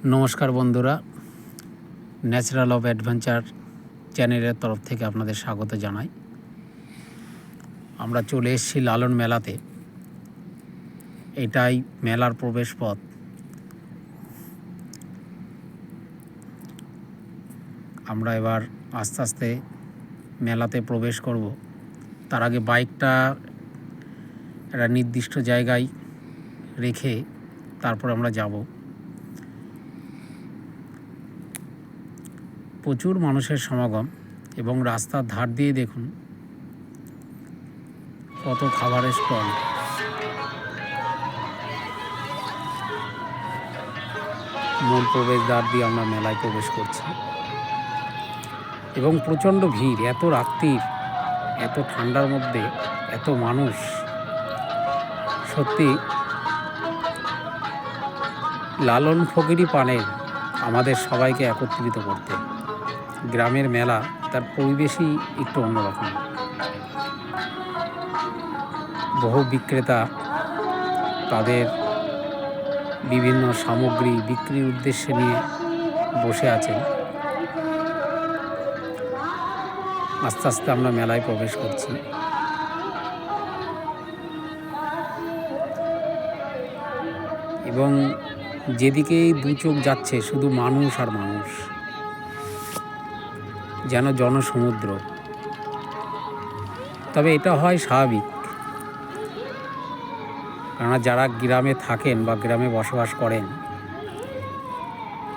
নমস্কার বন্ধুরা, natural of adventure চ্যানেলের তরফ থেকে আপনাদের স্বাগত জানাই। আমরা চলে এসেছি লালন মেলাতে। এটাই মেলার প্রবেশ পথ। আমরা এবার আস্তে আস্তে মেলাতে প্রবেশ করব। তার আগে বাইকটা একটা নির্দিষ্ট জায়গায় রেখে তারপর আমরা যাব। প্রচুর মানুষের সমাগম এবং রাস্তার ধার দিয়ে দেখুন কত খাবারের স্টল। মূল প্রবেশদ্বার দিয়ে আমরা মেলায় প্রবেশ করছি এবং প্রচণ্ড ভিড়। এত রাত্রির, এত ঠান্ডার মধ্যে এত মানুষ, সত্যি লালন ফকিরই পারেন আমাদের সবাইকে একত্রিত করতে। গ্রামের মেলা, তার পরিবেশই একটু অন্যরকম। বহু বিক্রেতা তাদের বিভিন্ন সামগ্রী বিক্রির উদ্দেশ্যে নিয়ে বসে আছেন। আস্তে আস্তে আমরা মেলায় প্রবেশ করছি। এবং যেদিকেই দু চোখ যাচ্ছে শুধু মানুষ আর মানুষ, যেন জনসমুদ্র। তবে এটা হয় স্বাভাবিক, কেননা যারা গ্রামে থাকেন বা গ্রামে বসবাস করেন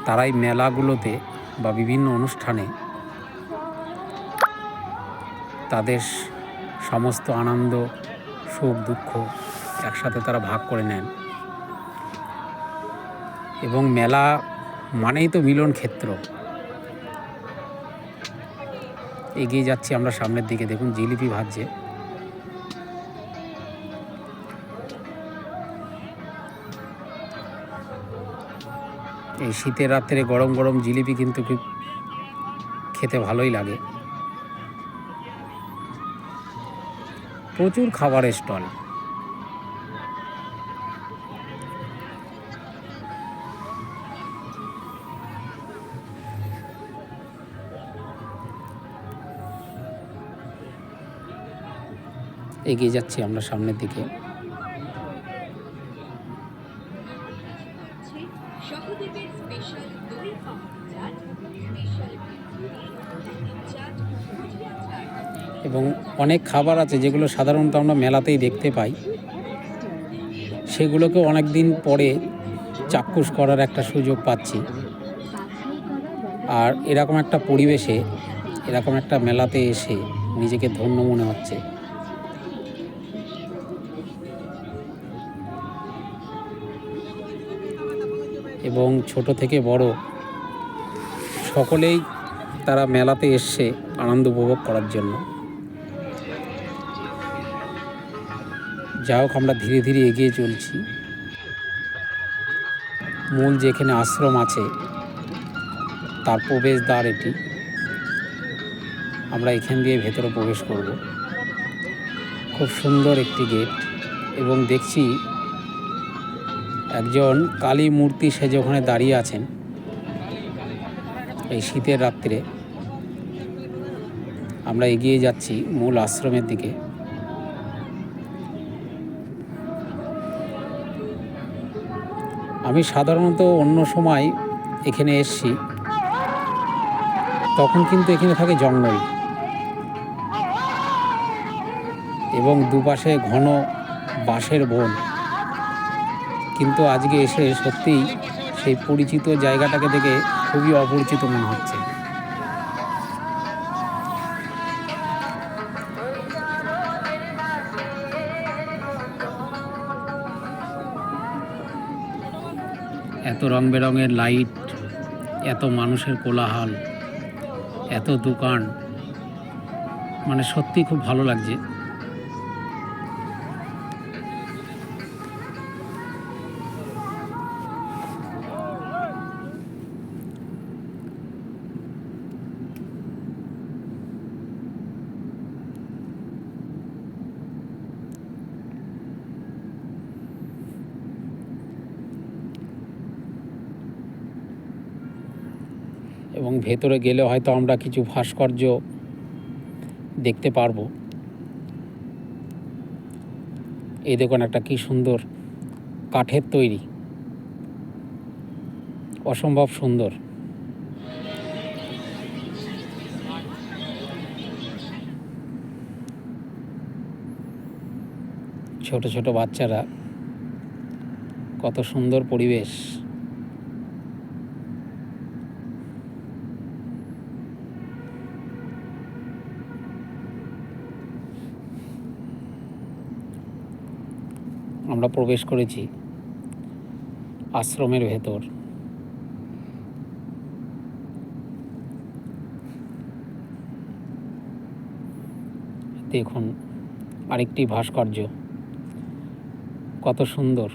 তারাই মেলাগুলোতে বা বিভিন্ন অনুষ্ঠানে তাদের সমস্ত আনন্দ, সুখ, দুঃখ একসাথে তারা ভাগ করে নেন। এবং মেলা মানেই তো মিলন ক্ষেত্র। এগিয়ে যাচ্ছি আমরা সামনের দিকে। দেখুন জিলিপি ভাজছে। এই শীতের রাত্রে গরম গরম জিলিপি কিন্তু খুব খেতে ভালোই লাগে। প্রচুর খাবারের স্টল। এগিয়ে যাচ্ছি আমরা সামনের দিকে। এবং অনেক খাবার আছে যেগুলো সাধারণত আমরা মেলাতেই দেখতে পাই, সেগুলোকেও অনেক দিন পরে চাক্ষুষ করার একটা সুযোগ পাচ্ছি। আর এরকম একটা পরিবেশে, এরকম একটা মেলাতে এসে নিজেকে ধন্য মনে হচ্ছে। এবং ছোট থেকে বড় সকলেই তারা মেলাতে এসছে আনন্দ উপভোগ করার জন্য। যাই হোক, আমরা ধীরে ধীরে এগিয়ে চলছি। মূল যেখানে আশ্রম আছে তার প্রবেশদ্বার এটি। আমরা এখান দিয়ে ভেতরে প্রবেশ করব। খুব সুন্দর একটি গেট। এবং দেখছি একজন কালী মূর্তি সেজে ওখানে দাঁড়িয়ে আছেন এই শীতের রাত্রে। আমরা এগিয়ে যাচ্ছি মূল আশ্রমের দিকে। আমি সাধারণত অন্য সময় এখানে এসছি, তখন কিন্তু এখানে থাকে জঙ্গল এবং দুপাশে ঘন বাঁশের বন। কিন্তু আজকে এসে সত্যিই সেই পরিচিত জায়গাটাকে দেখে খুবই অপরিচিত মনে হচ্ছে। এত রং বেরঙের লাইট, এত মানুষের কোলাহল, এত দোকান, মানে সত্যি খুব ভালো লাগছে। এবং ভেতরে গেলে হয়তো আমরা কিছু ভাস্কর্য দেখতে পারবো। এই দেখুন একটা কি সুন্দর কাঠের তৈরি, অসম্ভব সুন্দর। ছোট ছোট বাচ্চারা, কত সুন্দর পরিবেশ। আমরা প্রবেশ করেছি আশ্রমের ভেতর। দেখুন আরেকটি ভাস্কর্য, কত সুন্দর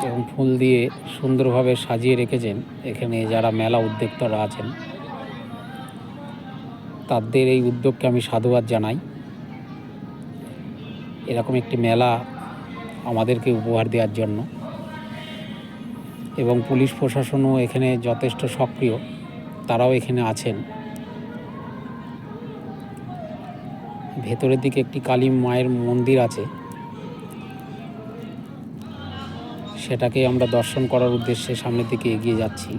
এবং ফুল দিয়ে সুন্দরভাবে সাজিয়ে রেখেছেন। এখানে যারা মেলা উদ্যোক্তারা আছেন তাদের এই উদ্যোগকে আমি সাধুবাদ জানাই। এরকম একটি মেলা আমাদেরকে উপহার দেওয়ার জন্য। এবং পুলিশ প্রশাসনও এখানে যথেষ্ট সক্রিয়, তারাও এখানে আছেন। ভেতরের দিকে একটি কালী মায়ের মন্দির আছে, সেটাকে আমরা দর্শন করার উদ্দেশ্যে সামনের দিকে এগিয়ে যাচ্ছি।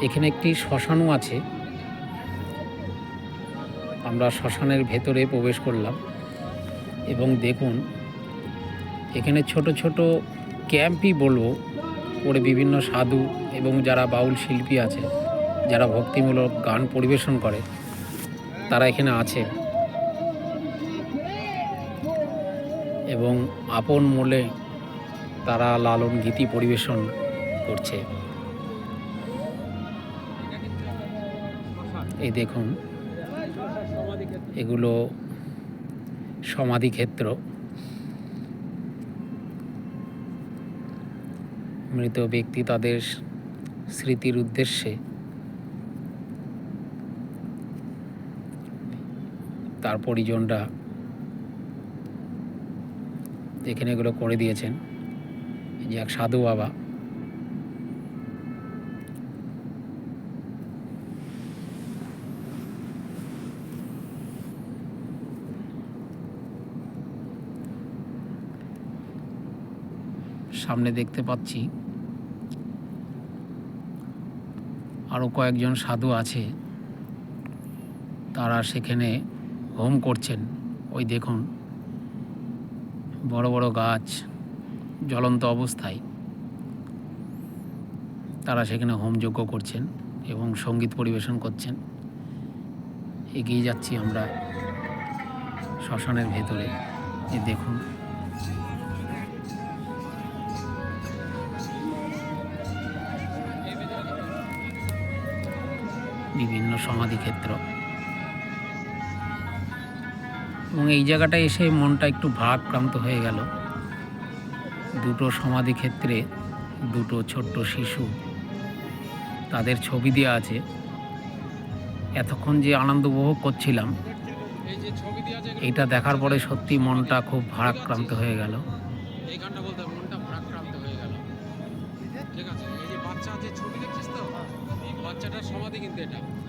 এখানে একটি শ্মশানও আছে। আমরা শ্মশানের ভেতরে প্রবেশ করলাম এবং দেখুন এখানে ছোট ছোট ক্যাম্পই বলবো করে বিভিন্ন সাধু এবং যারা বাউল শিল্পী আছে, যারা ভক্তিমূলক গান পরিবেশন করে, তারা এখানে আছে এবং আপন মনে তারা লালন গীতি পরিবেশন করছে। এই দেখুন এগুলো সমাধিক্ষেত্র। মৃত ব্যক্তি তাদের স্মৃতির উদ্দেশ্যে তার পরিজনরা এখানে এগুলো করে দিয়েছেন। এই যে এক সাধু বাবা, সামনে দেখতে পাচ্ছি আরও কয়েকজন সাধু আছে, তারা সেখানে হোম করছেন। ওই দেখুন বড় বড় গাছ জ্বলন্ত অবস্থায়, তারা সেখানে হোমযজ্ঞ করছেন এবং সঙ্গীত পরিবেশন করছেন। এগিয়ে যাচ্ছি আমরা শ্মশানের ভেতরে। এই দেখুন বিভিন্ন সমাধিক্ষেত্র এবং এই জায়গাটায় এসে মনটা একটু ভারাক্রান্ত হয়ে গেল। দুটো সমাধিক্ষেত্রে দুটো ছোট্ট শিশু, তাদের ছবি দেওয়া আছে। এতক্ষণ যে আনন্দ উপভোগ করছিলাম, এইটা দেখার পরে সত্যি মনটা খুব ভারাক্রান্ত হয়ে গেল।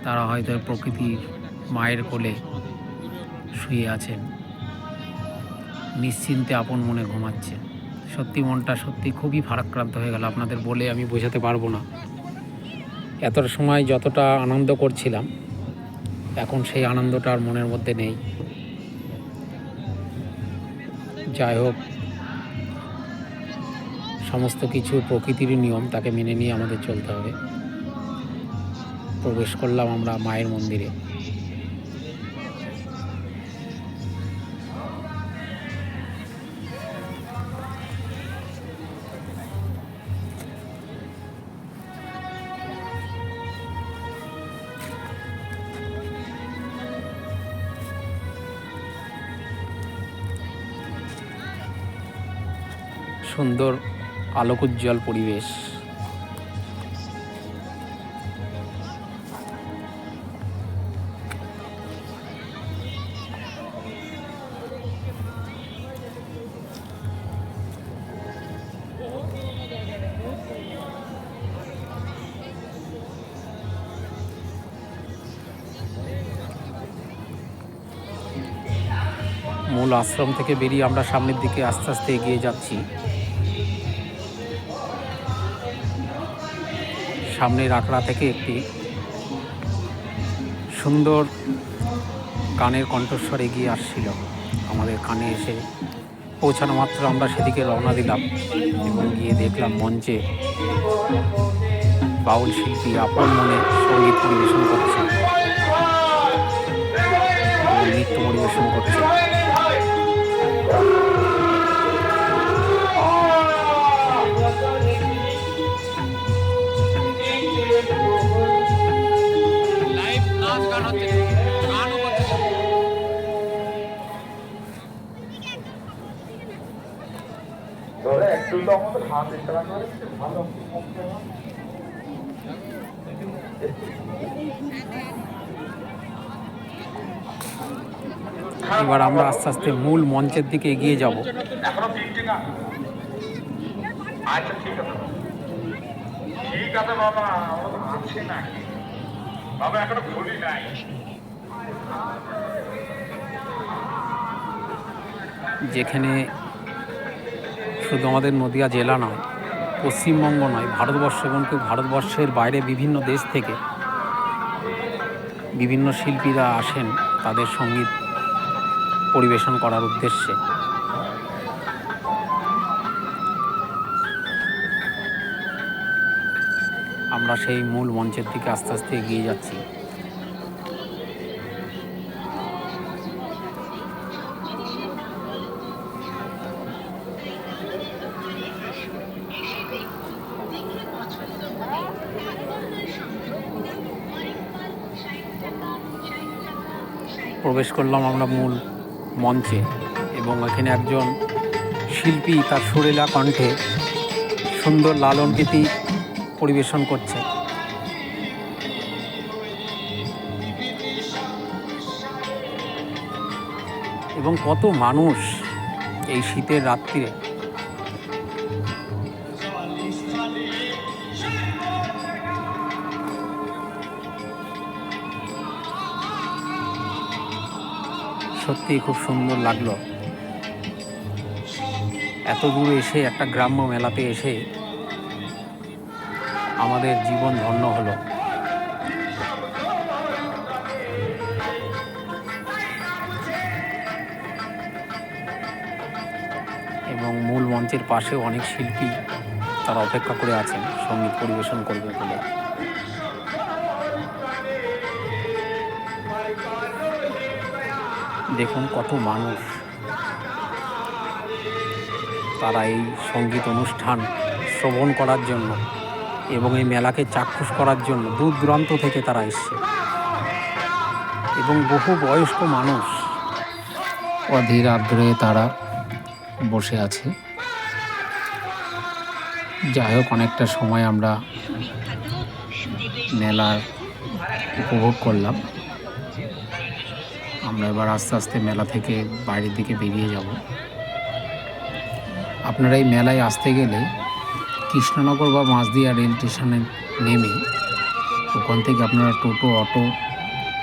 তারা হয়তো প্রকৃতির মায়ের কোলে শুয়ে আছেন, নিশ্চিন্তে আপন মনে ঘুমাচ্ছে। সত্যি মনটা সত্যি খুবই ভারাক্রান্ত হয়ে গেল, আপনাদের বলে আমি বোঝাতে পারবো না। এতটা সময় যতটা আনন্দ করছিলাম, এখন সেই আনন্দটা আর মনের মধ্যে নেই। যাই হোক, সমস্ত কিছু প্রকৃতির নিয়ম, তাকে মেনে নিয়ে আমাদের চলতে হবে। প্রবেশ করলাম আমরা মায়ের মন্দিরে। সুন্দর আলোকোজ্জ্বল পরিবেশ। মূল আশ্রম থেকে বেরিয়ে আমরা সামনের দিকে আস্তে আস্তে এগিয়ে যাচ্ছি। সামনের আখড়া থেকে একটি সুন্দর গানের কণ্ঠস্বর এগিয়ে আসছিল। আমাদের কানে এসে পৌঁছানো মাত্র আমরা সেদিকে রওনা দিলাম এবং গিয়ে দেখলাম মঞ্চে বাউল শিল্পী আপন মনে সঙ্গীত পরিবেশন করছে এবং নৃত্য পরিবেশন করছে। এবার আমরা আস্তে আস্তে মূল মঞ্চের দিকে এগিয়ে যাব। যেখানে শুধু আমাদের নদিয়া জেলা নয়, পশ্চিমবঙ্গ নয়, ভারতবর্ষ এবং ভারতবর্ষের বাইরে বিভিন্ন দেশ থেকে বিভিন্ন শিল্পীরা আসেন তাদের সঙ্গীত পরিবেশন করার উদ্দেশ্যে। আমরা সেই মূল মঞ্চের দিকে আস্তে আস্তে এগিয়ে যাচ্ছি। প্রবেশ করলাম আমরা মূল মঞ্চে এবং এখানে একজন শিল্পী তার সুরেলা কণ্ঠে সুন্দর লালন গীতি পরিবেশন করছে। এবং কত মানুষ এই শীতের রাত্রিরে সত্যি খুব সুন্দর লাগলো। এত দূরে এসে একটা গ্রাম্য মেলাতে এসে আমাদের জীবন ধন্য হলো। এবং মূল মঞ্চের পাশেও অনেক শিল্পী তারা অপেক্ষা করে আছেন সঙ্গীত পরিবেশন করবে বলে। দেখুন কত মানুষ, তারা এই সঙ্গীত অনুষ্ঠান শ্রবণ করার জন্য এবং এই মেলাকে চাক্ষুষ করার জন্য দূর দূরান্ত থেকে তারা এসছে। এবং বহু বয়স্ক মানুষ অধীর আগ্রহে তারা বসে আছে। যাই হোক, অনেকটা সময় আমরা মেলার উপভোগ করলাম। আমরা এবার আস্তে আস্তে মেলা থেকে বাইরের দিকে বেরিয়ে যাব। আপনারা এই মেলায় আসতে গেলে কৃষ্ণনগর বা মাঝদিয়া রেল স্টেশনে নেমে ওখান থেকে আপনারা টোটো, অটো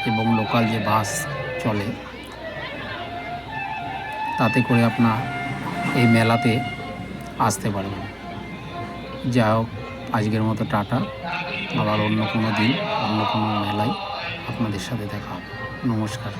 এবং লোকাল যে বাস চলে তাতে করে আপনার এই মেলাতে আসতে পারবেন। যাই হোক, আজকের মতো টাটা। আবার অন্য কোনো দিন অন্য কোনো মেলায় আপনাদের সাথে দেখা হবে। নমস্কার।